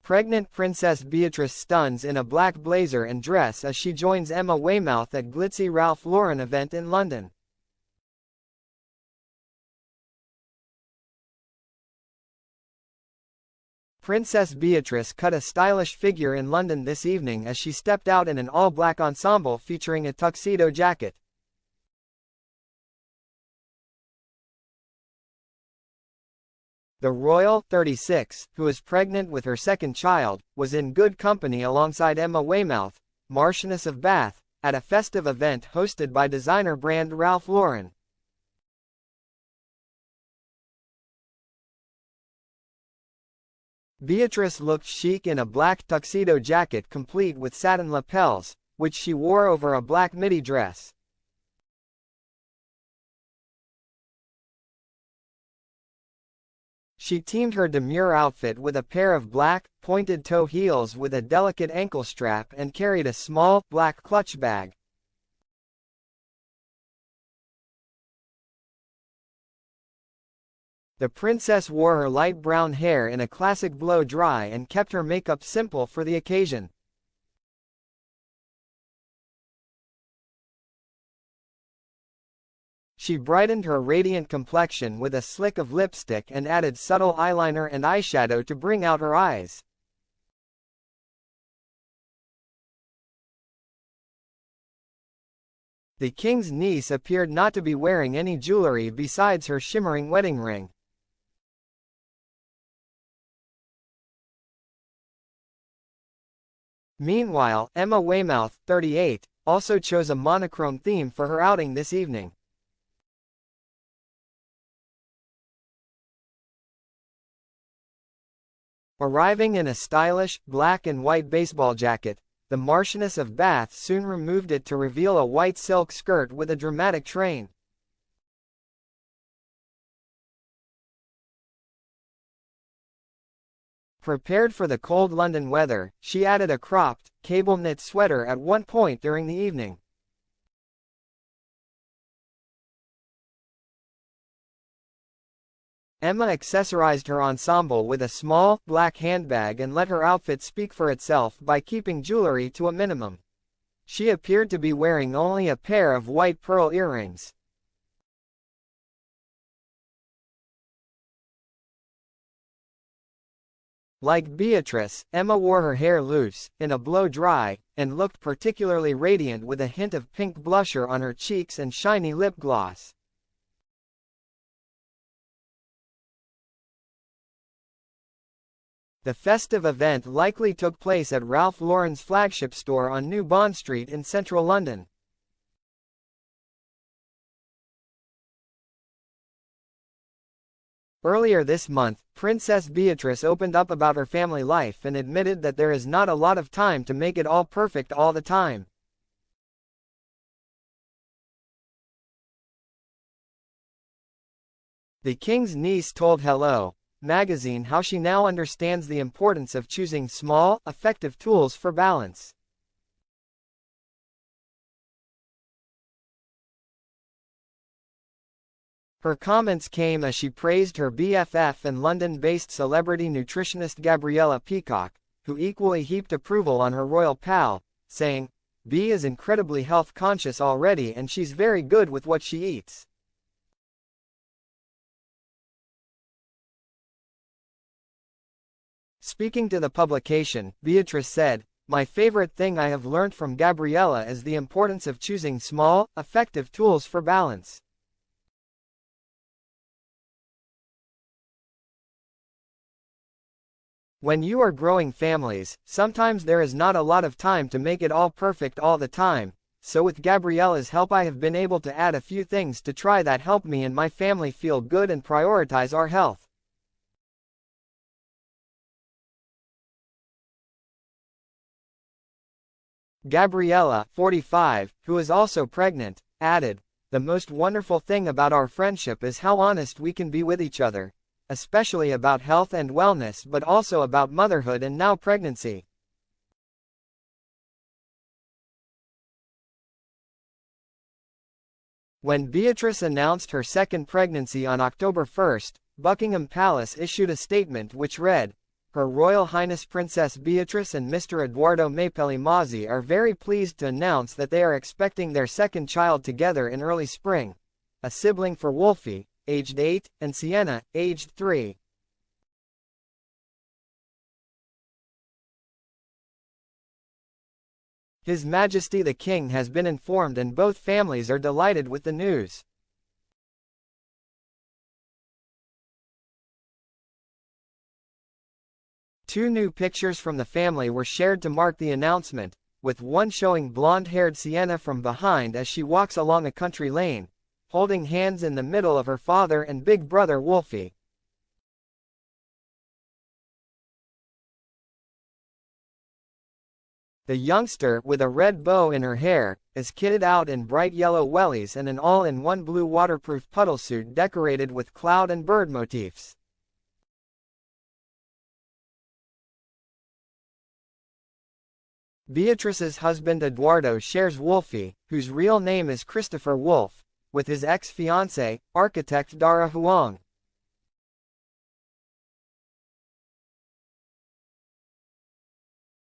Pregnant Princess Beatrice stuns in a black blazer and dress as she joins Emma Weymouth at glitzy Ralph Lauren event in London. Princess Beatrice cut a stylish figure in London this evening as she stepped out in an all-black ensemble featuring a tuxedo jacket. The royal, 36, who is pregnant with her second child, was in good company alongside Emma Weymouth, Marchioness of Bath, at a festive event hosted by designer brand Ralph Lauren. Beatrice looked chic in a black tuxedo jacket complete with satin lapels, which she wore over a black midi dress. She teamed her demure outfit with a pair of black, pointed-toe heels with a delicate ankle strap and carried a small, black clutch bag. The princess wore her light brown hair in a classic blow-dry and kept her makeup simple for the occasion. She brightened her radiant complexion with a slick of lipstick and added subtle eyeliner and eyeshadow to bring out her eyes. The king's niece appeared not to be wearing any jewelry besides her shimmering wedding ring. Meanwhile, Emma Weymouth, 38, also chose a monochrome theme for her outing this evening. Arriving in a stylish, black and white baseball jacket, the Marchioness of Bath soon removed it to reveal a white silk skirt with a dramatic train. Prepared for the cold London weather, she added a cropped, cable-knit sweater at one point during the evening. Emma accessorized her ensemble with a small, black handbag and let her outfit speak for itself by keeping jewelry to a minimum. She appeared to be wearing only a pair of white pearl earrings. Like Beatrice, Emma wore her hair loose, in a blow-dry, and looked particularly radiant with a hint of pink blusher on her cheeks and shiny lip gloss. The festive event likely took place at Ralph Lauren's flagship store on New Bond Street in central London. Earlier this month, Princess Beatrice opened up about her family life and admitted that there is not a lot of time to make it all perfect all the time. The king's niece told Hello! Magazine how she now understands the importance of choosing small, effective tools for balance. Her comments came as she praised her BFF and London-based celebrity nutritionist Gabriella Peacock, who equally heaped approval on her royal pal, saying, "B is incredibly health-conscious already and she's very good with what she eats." Speaking to the publication, Beatrice said, "My favorite thing I have learned from Gabriella is the importance of choosing small, effective tools for balance." When you are growing families, sometimes there is not a lot of time to make it all perfect all the time, so with Gabriella's help I have been able to add a few things to try that help me and my family feel good and prioritize our health. Gabriella, 45, who is also pregnant, added, "The most wonderful thing about our friendship is how honest we can be with each other, especially about health and wellness but also about motherhood and now pregnancy." When Beatrice announced her second pregnancy on October 1, Buckingham Palace issued a statement which read, Her Royal Highness Princess Beatrice and Mr. Edoardo Mapelli Mazzi are very pleased to announce that they are expecting their second child together in early spring, a sibling for Wolfie, aged 8, and Sienna, aged 3. His Majesty the King has been informed and both families are delighted with the news. Two new pictures from the family were shared to mark the announcement, with one showing blonde-haired Sienna from behind as she walks along a country lane, holding hands in the middle of her father and big brother Wolfie. The youngster, with a red bow in her hair, is kitted out in bright yellow wellies and an all-in-one blue waterproof puddle suit decorated with cloud and bird motifs. Beatrice's husband Edoardo shares Wolfie, whose real name is Christopher Wolf, with his ex-fiancée, architect Dara Huang.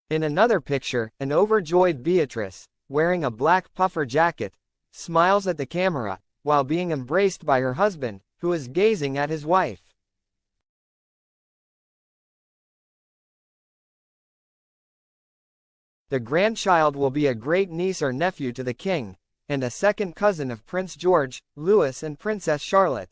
In another picture, an overjoyed Beatrice, wearing a black puffer jacket, smiles at the camera, while being embraced by her husband, who is gazing at his wife. The grandchild will be a great-niece or nephew to the king, and a second cousin of Prince George, Louis and Princess Charlotte.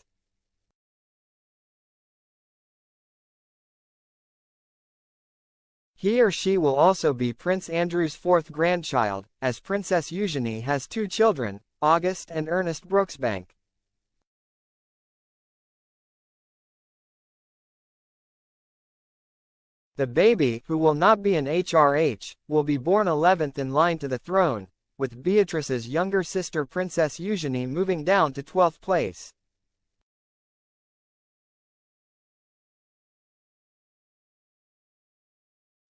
He or she will also be Prince Andrew's fourth grandchild, as Princess Eugenie has two children, August and Ernest Brooksbank. The baby, who will not be an HRH, will be born 11th in line to the throne, with Beatrice's younger sister Princess Eugenie moving down to 12th place.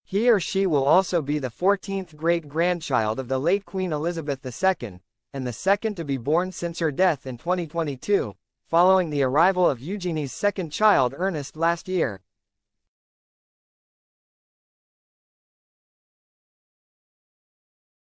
He or she will also be the 14th great-grandchild of the late Queen Elizabeth II, and the second to be born since her death in 2022, following the arrival of Eugenie's second child Ernest last year.